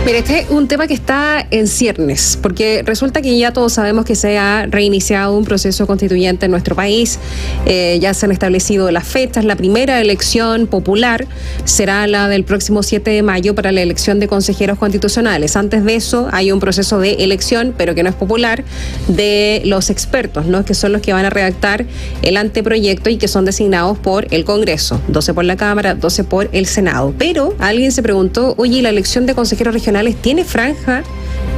Mira, este es un tema que está en ciernes, porque resulta que ya todos sabemos que se ha reiniciado un proceso constituyente en nuestro país. Ya se han establecido las fechas. La primera elección popular será la del próximo 7 de mayo para la elección de consejeros constitucionales. Antes de eso hay un proceso de elección, pero que no es popular, de los expertos, ¿no? Que son los que van a redactar el anteproyecto y que son designados por el Congreso. 12 por la Cámara, 12 por el Senado. Pero alguien se preguntó, oye, ¿la elección de consejeros regionales tiene franja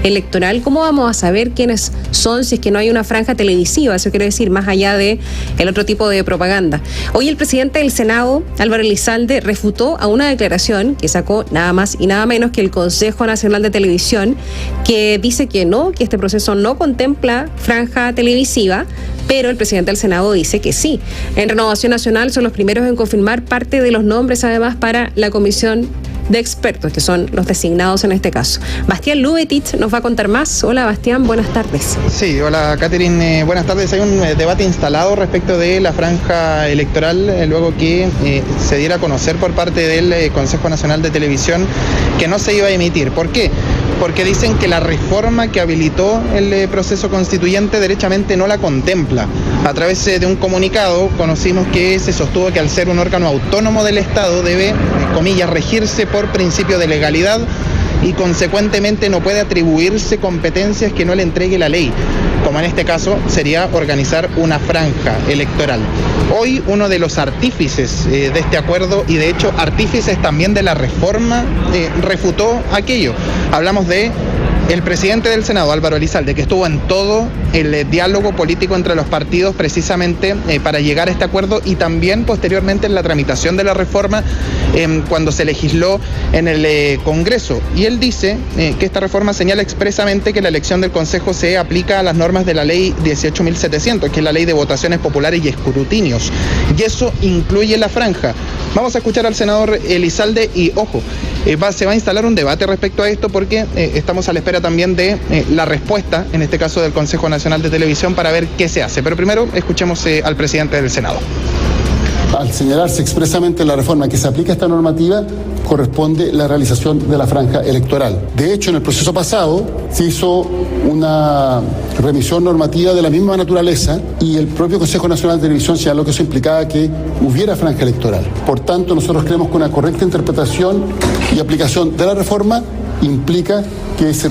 electoral? ¿Cómo vamos a saber quiénes son si es que no hay una franja televisiva? Eso quiere decir, más allá de el otro tipo de propaganda. Hoy el presidente del Senado, Álvaro Elizalde, refutó a una declaración que sacó nada más y nada menos que el Consejo Nacional de Televisión, que dice que no, que este proceso no contempla franja televisiva, pero el presidente del Senado dice que sí. En Renovación Nacional son los primeros en confirmar parte de los nombres, además, para la comisión de expertos, que son los designados en este caso. Bastián Lubetich nos va a contar más. Hola, Bastián, buenas tardes. Sí, hola, Catherine, buenas tardes. Hay un debate instalado respecto de la franja electoral, luego que se diera a conocer por parte del Consejo Nacional de Televisión que no se iba a emitir. ¿Por qué? Porque dicen que la reforma que habilitó el proceso constituyente derechamente no la contempla. A través de un comunicado conocimos que se sostuvo que al ser un órgano autónomo del Estado debe, comillas, regirse por principio de legalidad y consecuentemente no puede atribuirse competencias que no le entregue la ley, como en este caso sería organizar una franja electoral. Hoy uno de los artífices de este acuerdo, y de hecho artífices también de la reforma, refutó aquello. Hablamos de el presidente del Senado, Álvaro Elizalde, que estuvo en todo el diálogo político entre los partidos precisamente para llegar a este acuerdo, y también posteriormente en la tramitación de la reforma cuando se legisló en el Congreso. Y él dice que esta reforma señala expresamente que la elección del Consejo se aplica a las normas de la ley 18.700, que es la ley de votaciones populares y escrutinios, y eso incluye la franja. Vamos a escuchar al senador Elizalde y, ojo, se va a instalar un debate respecto a esto porque estamos a la espera también de la respuesta, en este caso del Consejo Nacional de Televisión, para ver qué se hace. Pero primero escuchemos al presidente del Senado. Al señalarse expresamente la reforma que se aplica a esta normativa, corresponde la realización de la franja electoral. De hecho, en el proceso pasado se hizo una revisión normativa de la misma naturaleza y el propio Consejo Nacional de Televisión señaló que eso implicaba que hubiera franja electoral. Por tanto, nosotros creemos que una correcta interpretación y aplicación de la reforma implica que se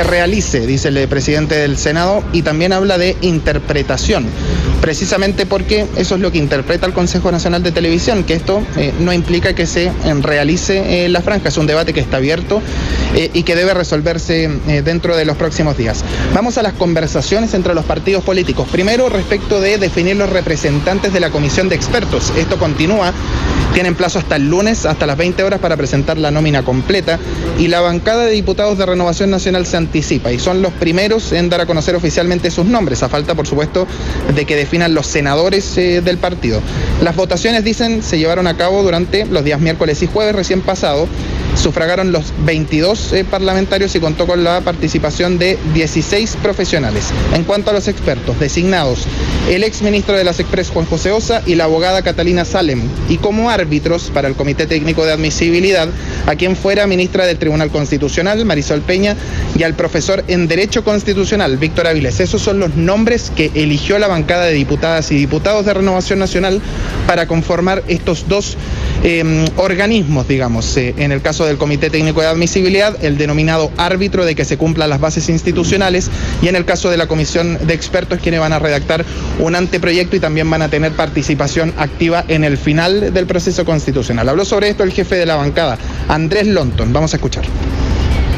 realice, dice el presidente del Senado, y también habla de interpretación, precisamente porque eso es lo que interpreta el Consejo Nacional de Televisión, que esto no implica que se realice la franja. Es un debate que está abierto y que debe resolverse dentro de los próximos días. Vamos a las conversaciones entre los partidos políticos. Primero, respecto de definir los representantes de la comisión de expertos. Esto continúa. Tienen plazo hasta el lunes, hasta las 20 horas, para presentar la nómina completa, y la bancada de diputados de Renovación Nacional se anticipa y son los primeros en dar a conocer oficialmente sus nombres, a falta, por supuesto, de que definan los senadores del partido. Las votaciones, dicen, se llevaron a cabo durante los días miércoles y jueves recién pasado. Sufragaron los 22 parlamentarios y contó con la participación de 16 profesionales. En cuanto a los expertos designados, el exministro de las Express, Juan José Ossa, y la abogada Catalina Salem, y como árbitros para el Comité Técnico de Admisibilidad, a quien fuera ministra del Tribunal Constitucional, Marisol Peña, y al profesor en Derecho Constitucional, Víctor Avilés. Esos son los nombres que eligió la bancada de diputadas y diputados de Renovación Nacional para conformar estos dos organismos, digamos. En el caso del Comité Técnico de Admisibilidad, el denominado árbitro de que se cumplan las bases institucionales, y en el caso de la comisión de expertos, quienes van a redactar un anteproyecto y también van a tener participación activa en el final del proceso constitucional. Habló sobre esto el jefe de la bancada, Andrés Lonton. Vamos a escuchar.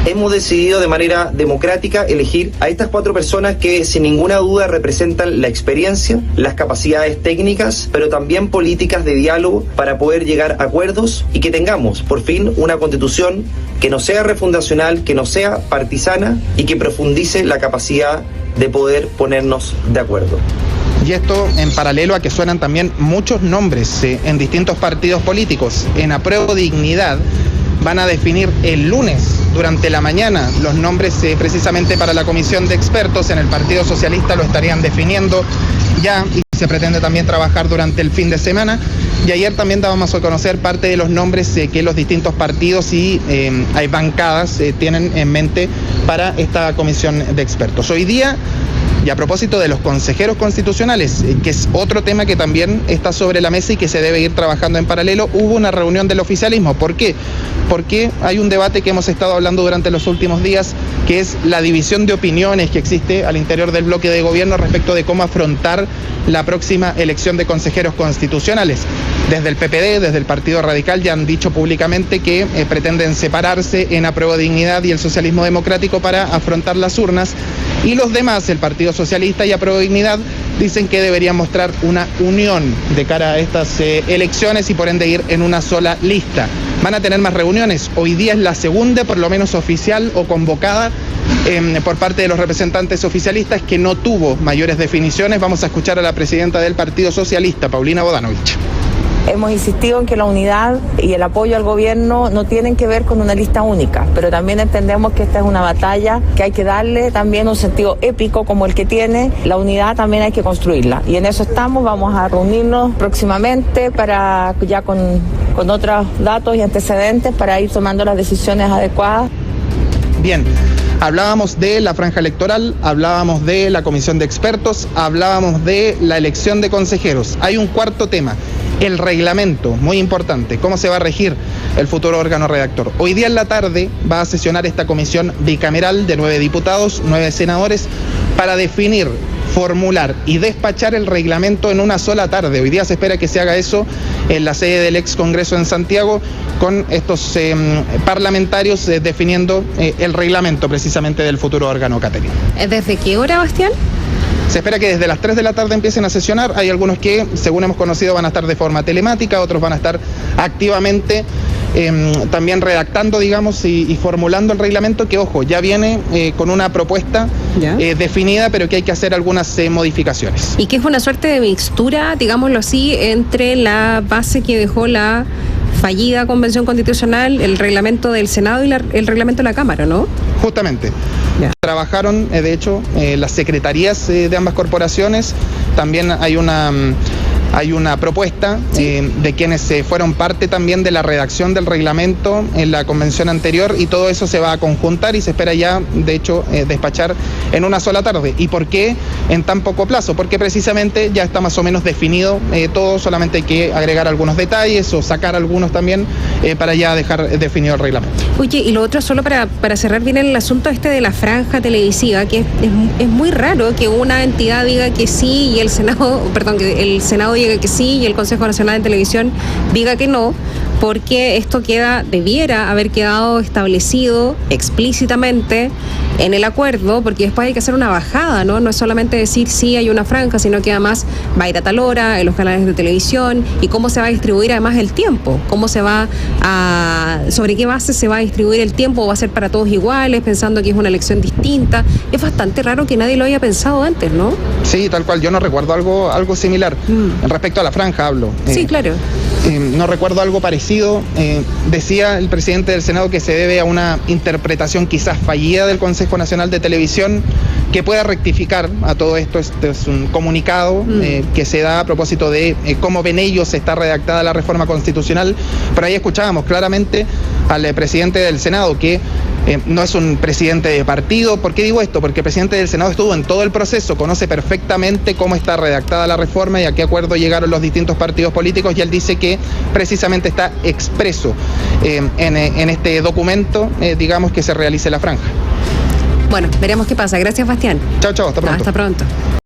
Hemos decidido de manera democrática elegir a estas 4 personas que sin ninguna duda representan la experiencia, las capacidades técnicas, pero también políticas de diálogo para poder llegar a acuerdos y que tengamos por fin una constitución que no sea refundacional, que no sea partisana y que profundice la capacidad de poder ponernos de acuerdo. Y esto en paralelo a que suenan también muchos nombres en distintos partidos políticos. En Apruebo Dignidad van a definir el lunes durante la mañana los nombres precisamente para la comisión de expertos. En el Partido Socialista lo estarían definiendo ya, y se pretende también trabajar durante el fin de semana. Y ayer también dábamos a conocer parte de los nombres que los distintos partidos y hay bancadas tienen en mente para esta comisión de expertos. Hoy día, y a propósito de los consejeros constitucionales, que es otro tema que también está sobre la mesa y que se debe ir trabajando en paralelo, hubo una reunión del oficialismo. ¿Por qué? Porque hay un debate que hemos estado hablando durante los últimos días, que es la división de opiniones que existe al interior del bloque de gobierno respecto de cómo afrontar la próxima elección de consejeros constitucionales. Desde el PPD, desde el Partido Radical, ya han dicho públicamente que pretenden separarse en Apruebo Dignidad y el Socialismo Democrático para afrontar las urnas, y los demás, el Partido Socialista y Apruebo Dignidad, dicen que deberían mostrar una unión de cara a estas elecciones y por ende ir en una sola lista. Van a tener más reuniones. Hoy día es la segunda, por lo menos oficial o convocada por parte de los representantes oficialistas, que no tuvo mayores definiciones. Vamos a escuchar a la presidenta del Partido Socialista, Paulina Bodanovich. Hemos insistido en que la unidad y el apoyo al gobierno no tienen que ver con una lista única, pero también entendemos que esta es una batalla que hay que darle también un sentido épico como el que tiene. La unidad también hay que construirla y en eso estamos. Vamos a reunirnos próximamente para ya con otros datos y antecedentes para ir tomando las decisiones adecuadas. Bien, hablábamos de la franja electoral, hablábamos de la comisión de expertos, hablábamos de la elección de consejeros. Hay un cuarto tema. El reglamento, muy importante, cómo se va a regir el futuro órgano redactor. Hoy día en la tarde va a sesionar esta comisión bicameral de 9 diputados, 9 senadores, para definir, formular y despachar el reglamento en una sola tarde. Hoy día se espera que se haga eso en la sede del ex Congreso en Santiago, con estos parlamentarios definiendo el reglamento precisamente del futuro órgano caterino. ¿Desde qué hora, Bastián? Se espera que desde las 3 de la tarde empiecen a sesionar. Hay algunos que, según hemos conocido, van a estar de forma telemática, otros van a estar activamente también redactando, digamos, y formulando el reglamento, que, ojo, ya viene con una propuesta definida, pero que hay que hacer algunas modificaciones. Y que es una suerte de mixtura, digámoslo así, entre la base que dejó la fallida Convención Constitucional, el reglamento del Senado y el reglamento de la Cámara, ¿no? Justamente. Trabajaron, de hecho, las secretarías de ambas corporaciones. También hay una propuesta de quienes fueron parte también de la redacción del reglamento en la convención anterior, y todo eso se va a conjuntar y se espera ya, de hecho, despachar en una sola tarde. ¿Y por qué en tan poco plazo? Porque precisamente ya está más o menos definido todo, solamente hay que agregar algunos detalles o sacar algunos también para ya dejar definido el reglamento. Oye, y lo otro, solo para cerrar bien el asunto de la franja televisiva, que es muy raro que una entidad diga que sí y el Senado diga que sí y el Consejo Nacional de Televisión diga que no, porque esto debiera haber quedado establecido explícitamente en el acuerdo, porque después hay que hacer una bajada, ¿no? No es solamente decir sí hay una franja, sino que además va a ir a tal hora en los canales de televisión, y cómo se va a distribuir además el tiempo, sobre qué base se va a distribuir el tiempo, va a ser para todos iguales, pensando que es una elección distinta. Es bastante raro que nadie lo haya pensado antes, ¿no? Sí, tal cual, yo no recuerdo algo similar. Respecto a la franja hablo. Sí, claro. No recuerdo algo parecido. Decía el presidente del Senado que se debe a una interpretación quizás fallida del Consejo Nacional de Televisión, que pueda rectificar a todo esto. Este es un comunicado que se da a propósito de cómo ven ellos está redactada la reforma constitucional. Por ahí escuchábamos claramente al presidente del Senado que no es un presidente de partido. ¿Por qué digo esto? Porque el presidente del Senado estuvo en todo el proceso, conoce perfectamente cómo está redactada la reforma y a qué acuerdo llegaron los distintos partidos políticos, y él dice que precisamente está expreso en este documento, digamos, que se realice la franja. Bueno, veremos qué pasa. Gracias, Bastián. Chao, hasta pronto. Hasta pronto.